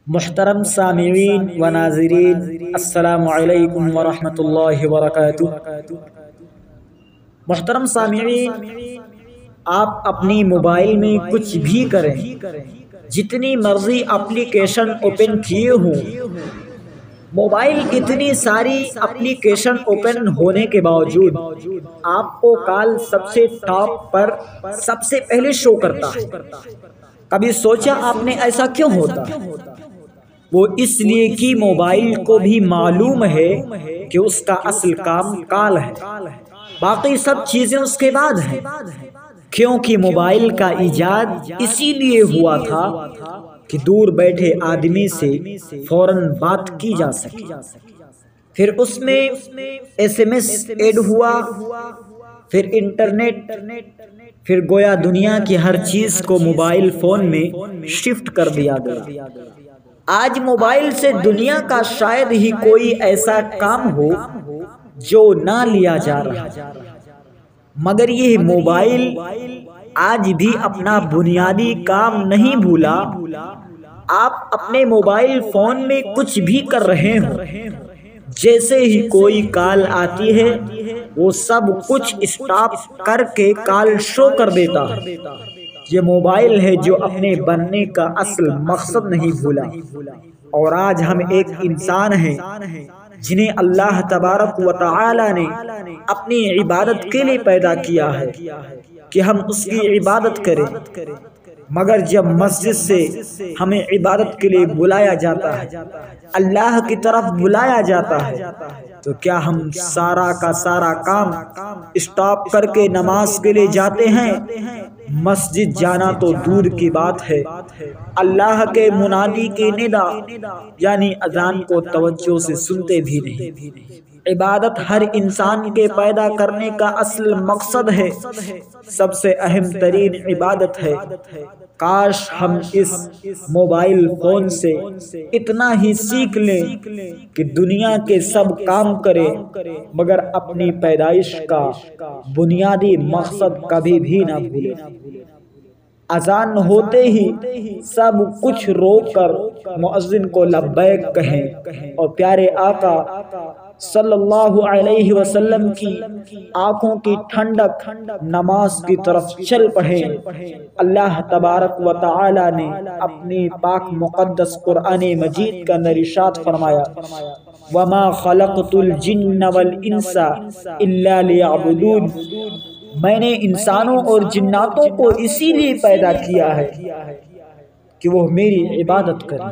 محترم سامعین و ناظرین، السلام علیکم ورحمۃ اللہ وبرکاتہ۔ محترم سامعین، آپ اپنی موبائل میں کچھ بھی کریں، جتنی مرضی اپلیکیشن اوپن کیے ہوں، موبائل اتنی ساری اپلیکیشن اوپن ہونے کے باوجود آپ کو کال سب سے ٹاپ پر سب سے پہلے شو کرتا ہے۔ کبھی سوچا آپ نے ایسا کیوں ہوتا؟ وہ اس لیے کہ موبائل کو بھی معلوم ہے کہ اس کا اصل کام کال ہے، باقی سب چیزیں اس کے بعد ہیں، کیونکہ موبائل کا ایجاد اسی لیے ہوا تھا کہ دور بیٹھے آدمی سے فوراً بات کی جا سکے۔ پھر اس میں ایس ایم ایس ایڈ ہوا، پھر انٹرنیٹ، پھر گویا دنیا کی ہر چیز کو موبائل فون میں شفٹ کر دیا گیا۔ آج موبائل سے دنیا کا شاید ہی کوئی ایسا کام ہو جو نہ لیا جا رہا، مگر یہ موبائل آج بھی اپنا بنیادی کام نہیں بھولا۔ آپ اپنے موبائل فون میں کچھ بھی کر رہے ہوں، جیسے ہی کوئی کال آتی ہے وہ سب کچھ اسٹاپ کر کے کال شو کر دیتا ہے۔ یہ موبائل ہے جو اپنے بننے کا اصل مقصد نہیں بھولا۔ اور آج ہم ایک انسان ہیں جنہیں اللہ تبارک و تعالی نے اپنی عبادت کے لیے پیدا کیا ہے کہ ہم اس کی عبادت کریں، مگر جب مسجد سے ہمیں عبادت کے لیے بلایا جاتا ہے، اللہ کی طرف بلایا جاتا ہے، تو کیا ہم سارا کا سارا کام اسٹاپ کر کے نماز کے لیے جاتے ہیں؟ مسجد جانا تو دور کی بات ہے، اللہ کے منادی کی ندا یعنی اذان کو توجہ سے سنتے بھی نہیں۔ عبادت ہر انسان کے پیدا کرنے کا اصل مقصد ہے، سب سے اہم ترین عبادت ہے۔ کاش ہم اس موبائل فون سے اتنا ہی سیکھ لیں کہ دنیا کے سب کام کریں، مگر اپنی پیدائش کا بنیادی مقصد کبھی بھی نہ بھولیں۔ اذان ہوتے ہی سب کچھ روک کر مؤذن کو لبیک کہیں اور پیارے آقا صلی اللہ علیہ وسلم کی آنکھوں کی ٹھنڈک نماز کی طرف چل پڑیں۔ اللہ تبارک و تعالی نے اپنی پاک مقدس قرآن مجید کا اندر ارشاد فرمایا، وَمَا خَلَقْتُ الْجِنَّ وَالْإِنسَ إِلَّا لِيَعْبُدُونِ، میں نے انسانوں اور جناتوں کو اسی لیے پیدا کیا ہے کہ وہ میری عبادت کریں۔